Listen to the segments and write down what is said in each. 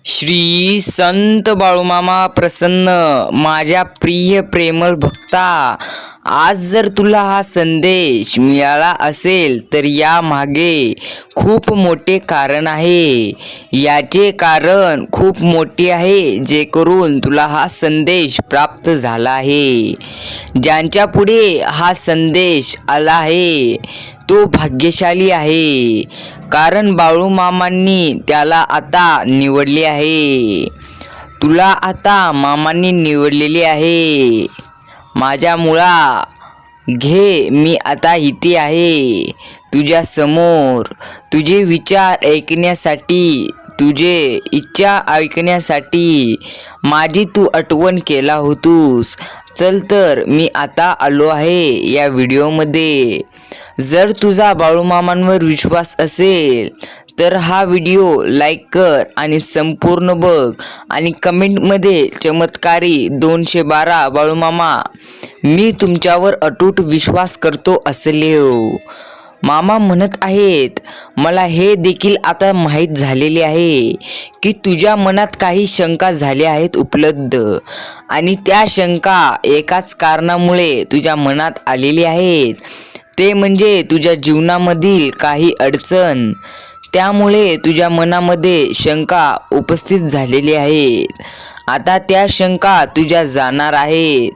श्री संत बाळूमामा प्रसन्न, माझ्या प्रिय प्रेमळ भक्ता, आज जर तुला हा संदेश मिळाला असेल तर या मागे खूप मोठे कारण आहे. याचे कारण खूप मोठे आहे, जे करून तुला हा संदेश प्राप्त झाला आहे. ज्यांच्या पुढे हा संदेश आला आहे तो भाग्यशाली आहे, कारण बाळूमामांनी त्याला आता निवडले आहे. तुला आता मामांनी निवडलेले आहे. माझ्या मुळा, घे, मी आता इथे आहे तुझ्या समोर. तुझे विचार ऐकण्यासाठी, तुझे इच्छा ऐकण्यासाठी माझी तू आठवण केला होतोस. चल तर मी आता आलो आहे या व्हिडिओमध्ये. जर तुझा बाळूमामांवर विश्वास असेल तर हा व्हिडिओ लाईक कर आणि संपूर्ण बघ आणि कमेंटमध्ये चमत्कारी 212 बाळूमामा, मी तुमच्यावर अतूट विश्वास करतो असे लिहो. मामा म्हणत आहेत, मला हे देखील आता माहीत झालेले आहे की तुझ्या मनात काही शंका झाल्या आहेत उपलब्ध, आणि त्या शंका एकाच कारणामुळे तुझ्या मनात आलेली आहेत, ते म्हणजे तुझ्या जीवनामधील काही अडचण. त्यामुळे तुझ्या मनामध्ये शंका उपस्थित झालेली आहेत. आता त्या शंका तुझ्या जाणार आहेत,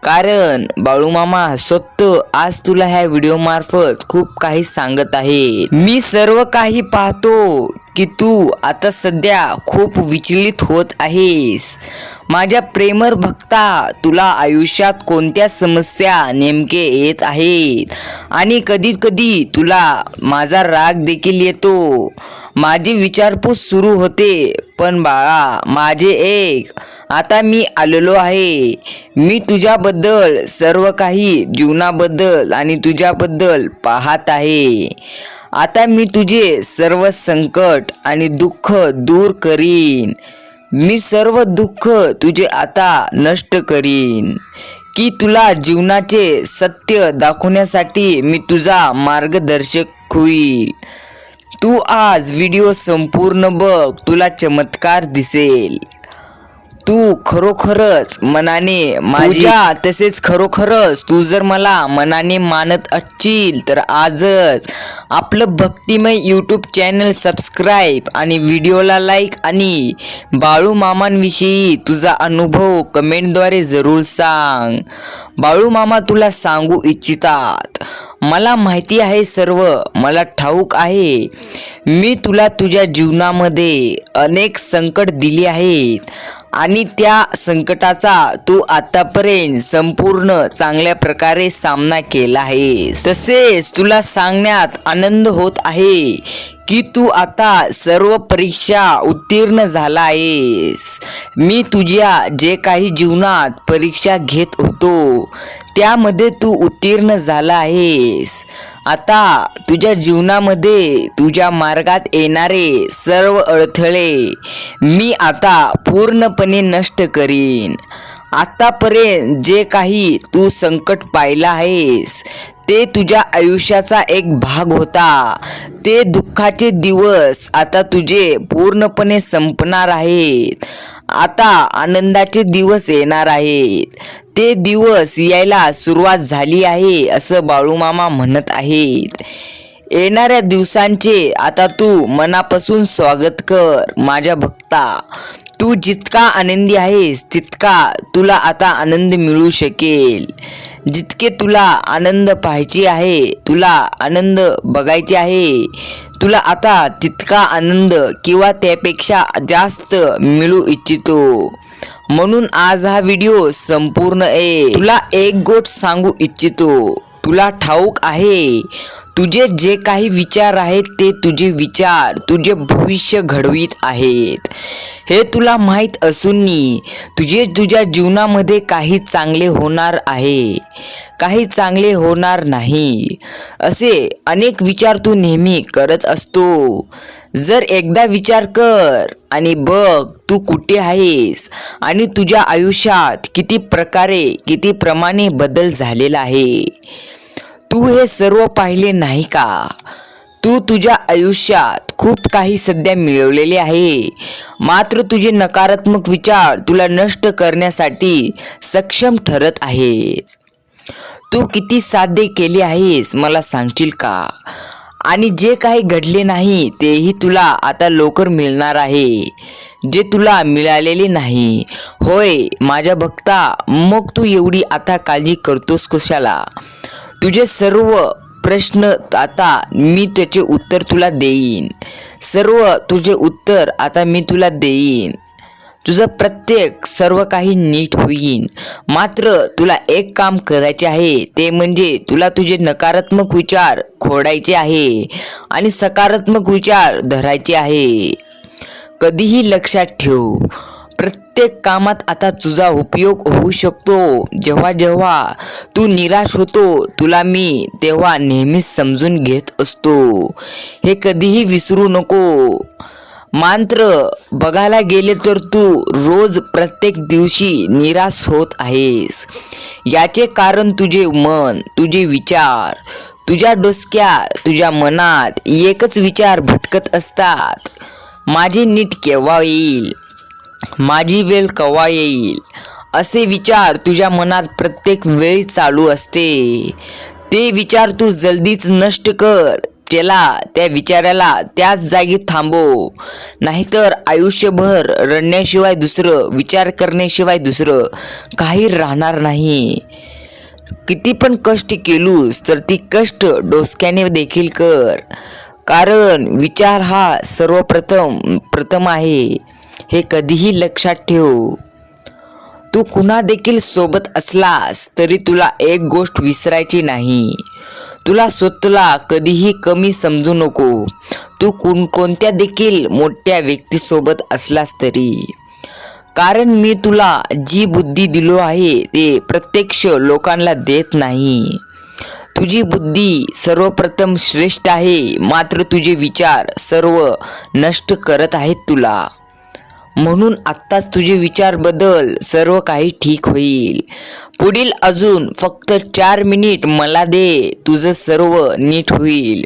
कारण बाळूमामा स्वतः आज तुला ह्या व्हिडिओ मार्फत खूप काही सांगत आहे. मी सर्व काही पाहतो की तू आता सध्या खूप विचलित होत आहेस. माझ्या प्रेमळ भक्ता, तुला आयुष्यात कोणत्या समस्या नेमके येत आहेत आणि कधी कधी तुला माझा राग देखील येतो. माझी विचारपूस सुरू होते, पण बाळा माझे एक, आता मी आलेलो आहे. मी तुझ्याबद्दल सर्व काही, जीवनाबद्दल आणि तुझ्याबद्दल पाहत आहे. आता मी तुझे सर्व संकट आणि दुःख दूर करीन. मी सर्व दुःख तुझे आता नष्ट करीन, की तुला जीवनाचे सत्य दाखवण्यासाठी मी तुझा मार्गदर्शक होईल. तू आज व्हिडिओ संपूर्ण बघ, तुला चमत्कार दिसेल. तू खरोखरच मनाने माझ्या, तसेच खरोखरच तू जर मला मनाने मानत असशील तर आजच आपलं भक्तिमय यूट्यूब चॅनल सबस्क्राईब आणि व्हिडिओला लाईक आणि बाळूमामांविषयी तुझा अनुभव कमेंटद्वारे जरूर सांग. बाळूमामा तुला सांगू इच्छितात, मला माहिती आहे, सर्व मला ठाऊक आहे. मी तुला तुझ्या जीवनामध्ये अनेक संकट दिली आहेत आणि त्या संकटाचा तू आतापर्यंत संपूर्ण चांगल्या प्रकारे सामना केला आहे. तसेच तुला सांगण्यात आनंद होत आहे की तू आता सर्व परीक्षा उत्तीर्ण झाला आहेस. मी तुझ्या जे काही जीवनात परीक्षा घेत होतो त्यामध्ये तू उत्तीर्ण झाला आहेस. आता तुझ्या जीवनामध्ये तुझ्या मार्गात येणारे सर्व अडथळे मी आता पूर्णपणे नष्ट करीन. आतापर्यंत जे काही तू संकट पाहिला आहेस ते तुझ्या आयुष्याचा एक भाग होता. ते दुःखाचे दिवस आता तुझे पूर्णपणे संपणार आहेत. आता आनंदाचे दिवस येणार आहेत. ते दिवस यायला सुरुवात झाली आहे असं बाळूमामा म्हणत आहेत. येणाऱ्या दिवसांचे आता तू मनापासून स्वागत कर माझ्या भक्ता. तू जितका आनंदी आहेस तितका तुला आता आनंद मिळू शकेल. जितके तुला आनंद पाहायचे आहे, तुला आनंद बघायचे आहे, तुला आता तितका आनंद किंवा त्यापेक्षा जास्त मिळू इच्छितो. म्हणून आज हा व्हिडिओ संपूर्ण आहे. तुला एक गोष्ट सांगू इच्छितो. तुला ठाऊक आहे, तुझे जे काही विचार आहेत ते तुझे विचार तुझे भविष्य घडवीत आहेत. हे तुला माहीत असूनही तुझ्या जीवनामध्ये काही चांगले होणार आहे, काही चांगले होणार नाही, असे अनेक विचार तू नेहमी करत असतो. जर एकदा विचार कर आणि बघ तू कुठे आहेस आणि तुझ्या आयुष्यात किती प्रकारे, किती प्रमाणे बदल झालेला आहे. तू हे सर्व पाहिले नाही का? तू तुझ्या आयुष्यात खूप काही सध्या मिळवलेले आहे, मात्र तुझे नकारात्मक विचार तुला नष्ट करण्यासाठी सक्षम ठरत आहेत. तू किती साध्य केले आहेस मला सांगशील का? आणि जे काही घडले नाही तेही तुला आता लवकर मिळणार आहे, जे तुला मिळालेले नाही. होय माझ्या भक्ता, मग तू एवढी आता काळजी करतोस कशाला? तुझे सर्व प्रश्न आता मी त्याचे उत्तर तुला देईन. सर्व तुझे उत्तर आता मी तुला देईन. तुझं प्रत्येक सर्व काही नीट होईल. मात्र तुला एक काम करायचे आहे, ते म्हणजे तुला तुझे नकारात्मक विचार खोडायचे आहे आणि सकारात्मक विचार धरायचे आहे. कधीही लक्षात ठेव, प्रत्येक कामात आता तुझा उपयोग होऊ शकतो. जेव्हा जेव्हा तू निराश होतो, तुला मी तेव्हा नेहमीच समजून घेत असतो. हे कधीही विसरू नको. मात्र बघायला गेले तर तू रोज प्रत्येक दिवशी निराश होत आहेस. याचे कारण तुझे मन, तुझे विचार. तुझ्या डोसक्यात, तुझ्या मनात एकच विचार भटकत असतात. माझे नीट केव्हा येईल, माझी वेळ केव्हा येईल, असे विचार तुझ्या मनात प्रत्येक वेळी चालू असते. ते विचार तू जल्दीच नष्ट कर. त्या विचाराला त्याच जागी थांबव, नाहीतर आयुष्यभर रडण्याशिवाय दुसरं, विचार करण्याशिवाय दुसरं काही राहणार नाही. किती पण कष्ट केलूस तर ती कष्ट डोसक्याने देखील कर, कारण विचार हा सर्वप्रथम आहे. हे कधीही लक्षात ठेव. तू कुणा देखील सोबत असलास तरी तुला एक गोष्ट विसरायची नाही. तुला स्वतःला कधीही कमी समजू नको. तू कोणत्या देखील मोठ्या व्यक्तीसोबत असलास तरी, कारण मी तुला जी बुद्धी दिलो आहे ते प्रत्यक्ष लोकांना देत नाही. तुझी बुद्धी सर्वप्रथम श्रेष्ठ आहे, मात्र तुझे विचार सर्व नष्ट करत आहेत तुला. म्हणून आत्ताच तुझे विचार बदल, सर्व काही ठीक होईल. पुढील अजून फक्त 4 मिनिट मला दे, तुझं सर्व नीट होईल.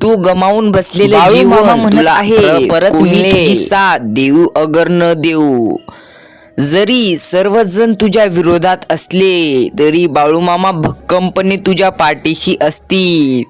तू गमावून बसलेले जीवन तुला आहे परत मिळेल. तुझी साथ देऊ अगर न देऊ, जरी सर्वजण तुझ्या विरोधात असले तरी बाळूमामा भक्कमपणे तुझ्या पाठीशी असतील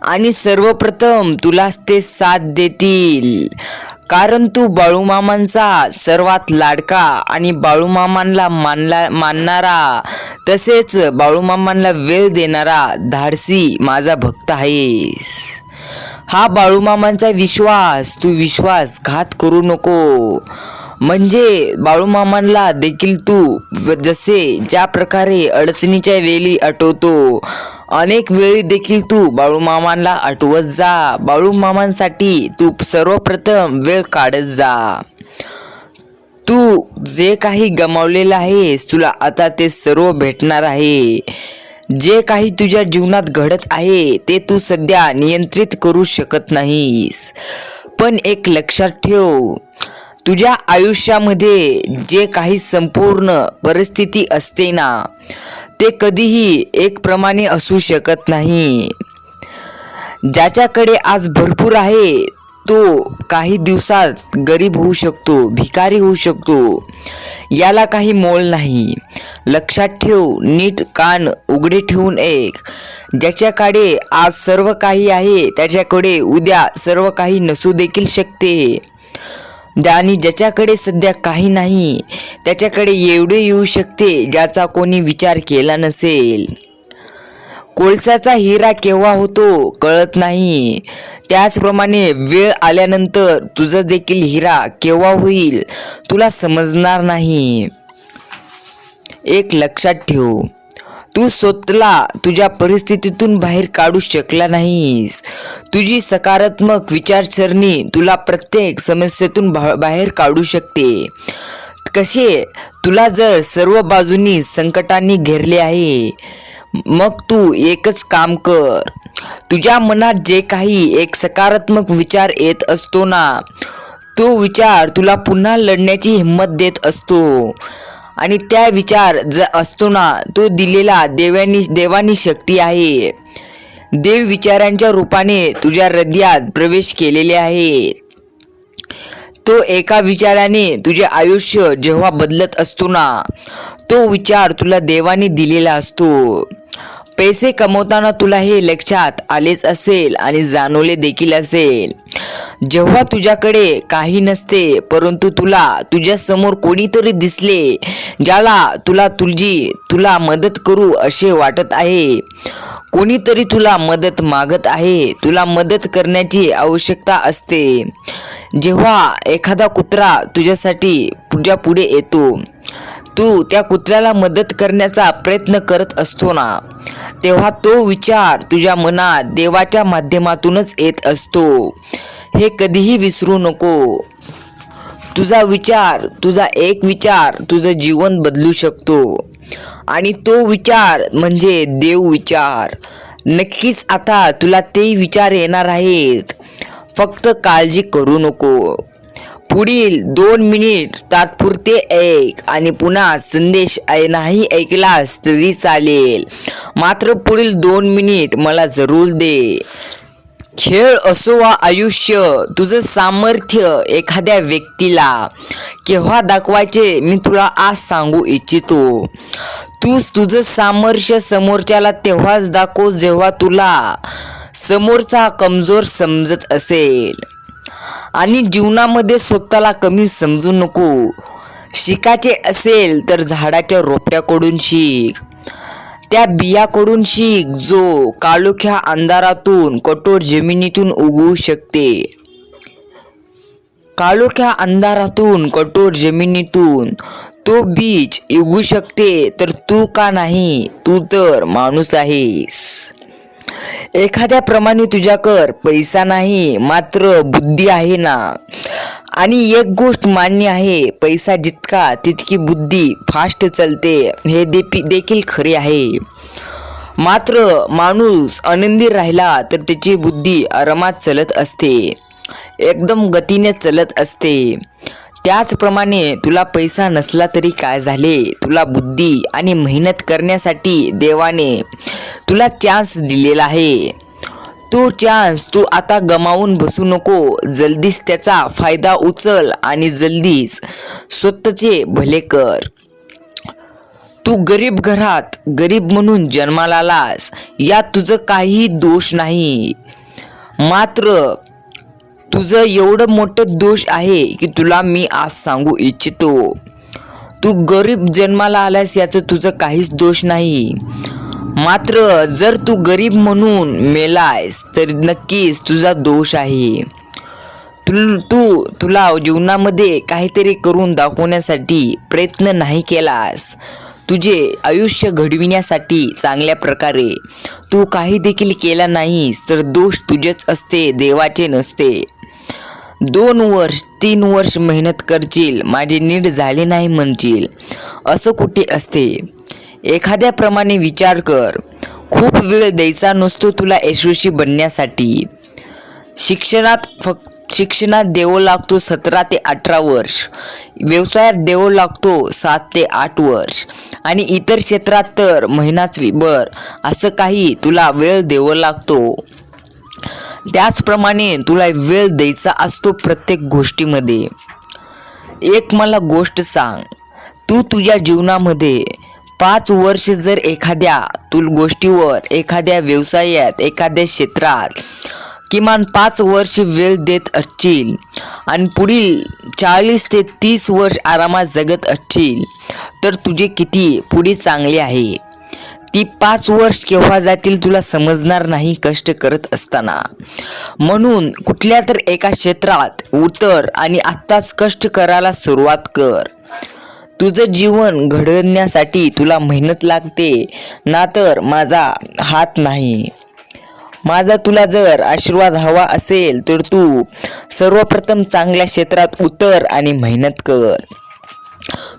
आणि सर्वप्रथम तुलाच ते साथ देतील. कारण तू बाळूमामांचा सर्वात लाडका आणि बाळूमामांना मानणारा, तसेच बाळूमामांना वेळ देणारा धाडसी माझा भक्त आहेस. हा बाळूमामांचा विश्वास तू विश्वासघात करू नको. म्हणजे बाळूमामांना देखील तू ज्या प्रकारे अडचणीच्या वेळी आठवतो, अनेक वेळी देखील तू बाळूमामांना आठवत जा. बाळूमामांसाठी तू सर्वप्रथम वेळ काढत जा. तू जे काही गमावलेलं आहेस, तुला आता ते सर्व भेटणार आहे. जे काही तुझ्या जीवनात घडत आहे ते तू सध्या नियंत्रित करू शकत नाहीस. पण एक लक्षात ठेव, तुझ्या आयुष्यामध्ये जे काही संपूर्ण परिस्थिती असते ना, ते कधीही एकप्रमाणे असू शकत नाही. ज्याच्याकडे आज भरपूर आहे तो काही दिवसात गरीब होऊ शकतो, भिकारी होऊ शकतो. याला काही मोल नाही. लक्षात ठेव, नीट कान उघडे ठेवून ऐक. ज्याच्याकडे आज सर्व काही आहे त्याच्याकडे उद्या सर्व काही नसू देखील शकते. आणि ज्याच्याकडे सध्या काही नाही त्याच्याकडे एवढे येऊ शकते ज्याचा कोणी विचार केला नसेल. कोळशाचा हिरा केव्हा होतो कळत नाही, त्याचप्रमाणे वेळ आल्यानंतर तुझा देखील हिरा केव्हा होईल तुला समजणार नाही. एक लक्षात ठेव, तू स्वतःला तुझ्या परिस्थितीतून बाहेर काढू शकला नाहीस. तुझी सकारात्मक विचारसरणी तुला प्रत्येक समस्येतून बाहेर काढू शकते. कसे? तुला जर सर्व बाजूनी संकटांनी घेरले आहे, मग तू एकच काम कर. तुझ्या मनात जे काही एक सकारात्मक विचार येत असतो ना, तो विचार तुला पुन्हा लढण्याची हिंमत देत असतो. आणि त्या विचार जो असतो ना, तो दिलेला देवानी शक्ती आहे. देव विचारांच्या रूपाने तुझ्या हृदयात प्रवेश केलेले आहे. तो एका विचाराने तुझे आयुष्य जेव्हा बदलत असतो ना, तो विचार तुला देवाने दिलेला असतो. पैसे कमवताना तुला हे लक्षात आलेच असेल आणि जाणवले देखील असेल. जेव्हा तुझ्याकडे काही नसते, परंतु तुला तुझ्या समोर कोणीतरी दिसले ज्याला तुला मदत करू असे वाटत आहे. कोणीतरी तुला मदत मागत आहे. तुला मदत करण्याची आवश्यकता असते. जेव्हा एखादा कुत्रा तुझ्या पुढे येतो, तू त्या कुत्र्याला मदत करण्याचा प्रयत्न करत असतो ना, तेव्हा तो विचार तुझ्या मनात देवाच्या माध्यमातूनच येत असतो. हे कधीही विसरू नको. तुझा एक विचार तुझं जीवन बदलू शकतो आणि तो विचार म्हणजे देव विचार. नक्कीच आता तुला ते विचार येणार आहेत. फक्त काळजी करू नको. पुढील 2 मिनिट तात्पुरते ऐक आणि पुन्हा संदेश नाही ऐकलास तरी चालेल, मात्र पुढील 2 मिनिट मला जरूर दे. खेळ असो वा आयुष्य, तुझं सामर्थ्य एखाद्या व्यक्तीला केव्हा दाखवायचे मी तुला आज सांगू इच्छितो. तुझं सामर्थ्य समोरच्याला तेव्हाच दाखव जेव्हा तुला समोरचा कमजोर समजत असेल. आणि जीवनामध्ये स्वतःला कमी समजू नको. शिकायचे असेल तर झाडाच्या रोपट्याकडून शिक. त्या बियाकडून शिक जो काळोख्या अंधारातून कठोर जमिनीतून उगवू शकते. काळोख्या अंधारातून कठोर जमिनीतून तो बीज उगवू शकते, तर तू का नाही? तू तर माणूस आहेस. एखाद्याप्रमाणे तुझ्याकडे पैसा नाही, मात्र बुद्धी आहे ना. आणि एक गोष्ट मान्य आहे, पैसा जितका तितकी बुद्धी फास्ट चलते, हे देखील खरे आहे. मात्र माणूस आनंदी राहिला तर त्याची बुद्धी आरामात चलत असते, एकदम गतीने चलत असते. त्याचप्रमाणे तुला पैसा नसला तरी काय झाले, तुला बुद्धी आणि मेहनत करण्यासाठी देवाने तुला चान्स दिलेला आहे. तो चान्स तू आता गमावून बसू नको. जल्दीच त्याचा फायदा उचल आणि जल्दीच स्वतःचे भले कर. तू गरीब घरात गरीब म्हणून जन्माला आलास, यात तुझं काहीही दोष नाही. मात्र तुझं एवढं मोठं दोष आहे की तुला मी आज सांगू इच्छितो. तू गरीब जन्माला आलास याचं तुझं काहीच दोष नाही. मात्र जर तू गरीब म्हणून मेलायस तर नक्कीच तुझा दोष आहे. तुला जीवनामध्ये काहीतरी करून दाखवण्यासाठी प्रयत्न नाही केलास. तुझे आयुष्य घडविण्यासाठी चांगल्या प्रकारे तू काही देखील केला नाहीस, तर दोष तुझेच असते, देवाचे नसते. 2 वर्ष 3 वर्ष मेहनत करशील, माझे नीट झाले नाही म्हणशील, असं कुठे असते. एखाद्याप्रमाणे विचार कर. खूप वेळ द्यायचा नसतो तुला यशस्वी बनण्यासाठी. शिक्षणात द्यावं लागतो 17 ते 18 वर्ष, व्यवसायात द्यावं लागतो 7 ते 8 वर्ष आणि इतर क्षेत्रात तर महिनाभर असं काही तुला वेळ द्यावं लागतो. त्याचप्रमाणे तुला वेळ द्यायचा असतो प्रत्येक गोष्टीमध्ये. एक मला गोष्ट सांग, तू तुझ्या जीवनामध्ये 5 वर्ष जर एखाद्या गोष्टीवर, एखाद्या व्यवसायात, एखाद्या क्षेत्रात किमान 5 वर्ष वेळ देत असशील आणि पुढील 40 ते 30 वर्ष आरामात जगत असशील, तर तुझे किती पुढे चांगले आहे. ती 5 वर्ष केव्हा जातील तुला समजणार नाही कष्ट करत असताना. म्हणून कुठल्या तर एका क्षेत्रात उतर आणि आत्ताच कष्ट करायला सुरुवात कर. तुझं जीवन घडवण्यासाठी तुला मेहनत लागते ना, तर माझा हात नाही. माझा तुला जर आशीर्वाद हवा असेल तर तू सर्वप्रथम चांगल्या क्षेत्रात उतर आणि मेहनत कर.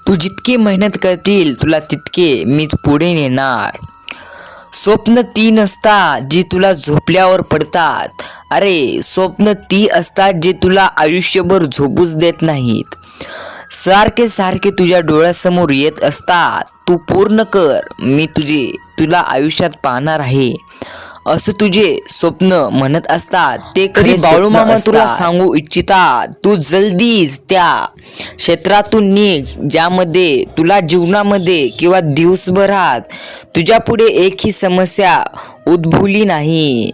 तू जितकी मेहनत करतील तुला तितके मी पुढे नेणार. स्वप्न ती नसतात जी तुला झोपल्यावर पडतात. अरे स्वप्न ती असतात जे तुला आयुष्यभर झोपूच देत नाहीत. सारखे सारखे तुझ्या डोळ्यासमोर येत असतात. तू पूर्ण कर, मी तुला आयुष्यात पाहणार आहे असं तुझे स्वप्न म्हणत असतात ते खरी बाळूमामा तुला सांगू इच्छितात. तू जल्दीच त्या क्षेत्रातून निघ ज्यामध्ये तुला जीवनामध्ये किंवा दिवसभरात तुझ्या पुढे एकही समस्या उद्भवली नाही.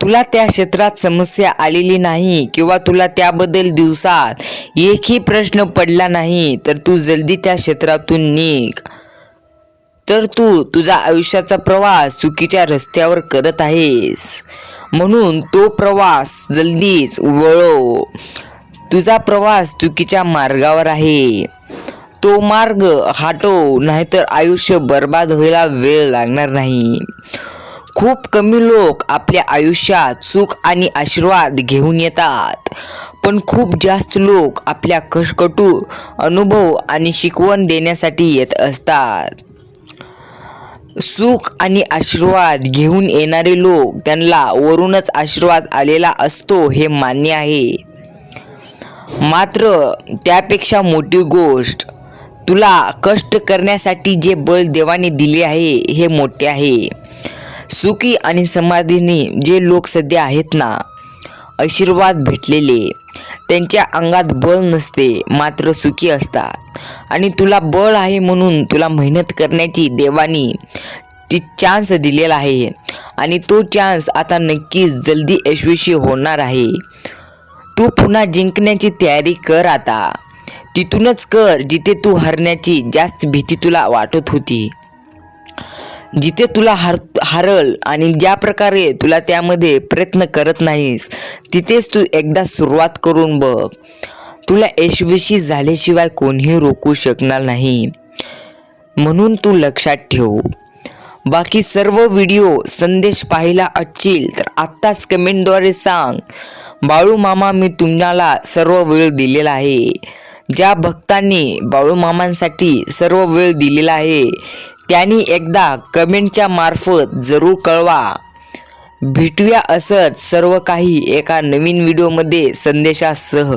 तुला त्या क्षेत्रात समस्या आलेली नाही किंवा तुला त्याबद्दल दिवसात एकही प्रश्न पडला नाही तर तू जल्दी त्या क्षेत्रातून निघ. तर तू तुझा आयुष्याचा प्रवास चुकीच्या रस्त्यावर करत आहेस, म्हणून तो प्रवास जल्दीच वळव. तुझा प्रवास चुकीच्या मार्गावर आहे, तो मार्ग हटव, नाहीतर आयुष्य बर्बाद व्हायला वेळ लागणार नाही. खूप कमी लोक आपल्या आयुष्यात सुख आणि आशीर्वाद घेऊन येतात, पण खूप जास्त लोक आपल्या कटू अनुभव आणि शिकवण देण्यासाठी येत असतात. सुख आणि आशीर्वाद घेऊन येणारे लोक त्यांना वरूनच आशीर्वाद आलेला असतो हे मान्य आहे. मात्र त्यापेक्षा मोठी गोष्ट, तुला कष्ट करण्यासाठी जे बळ देवाने दिले आहे हे मोठे आहे. सुखी आणि समाधीने जे लोक सध्या आहेत ना, आशीर्वाद भेटलेले, त्यांच्या अंगात बळ नसते मात्र सुखी असतात. आणि तुला बळ आहे म्हणून तुला मेहनत करण्याची देवानी चान्स दिलेला आहे आणि तो चान्स आता नक्कीच जल्दी यशस्वी होणार आहे. तू पुन्हा जिंकण्याची तयारी कर आता. तिथूनच कर जिथे तू हरण्याची जास्त भीती तुला वाटत होती. जिथे तुला हारल आणि ज्या प्रकारे तुला त्यामध्ये प्रयत्न करत नाहीस तिथेच तू एकदा सुरुवात करून बघ. तुला यशस्वी झाल्याशिवाय कोणीही रोखू शकणार नाही, म्हणून तू लक्षात ठेव. बाकी सर्व व्हिडिओ संदेश पाहायला असतील तर आत्ताच कमेंटद्वारे सांग. बाळूमामा मी तुम्हाला सर्व वेळ दिलेला आहे. ज्या भक्तांनी बाळूमामांसाठी सर्व वेळ दिलेला आहे त्यांनी एकदा कमेंटच्या मार्फत जरूर कळवा. भेटूया असंच सर्व काही एका नवीन व्हिडिओमध्ये संदेशासह.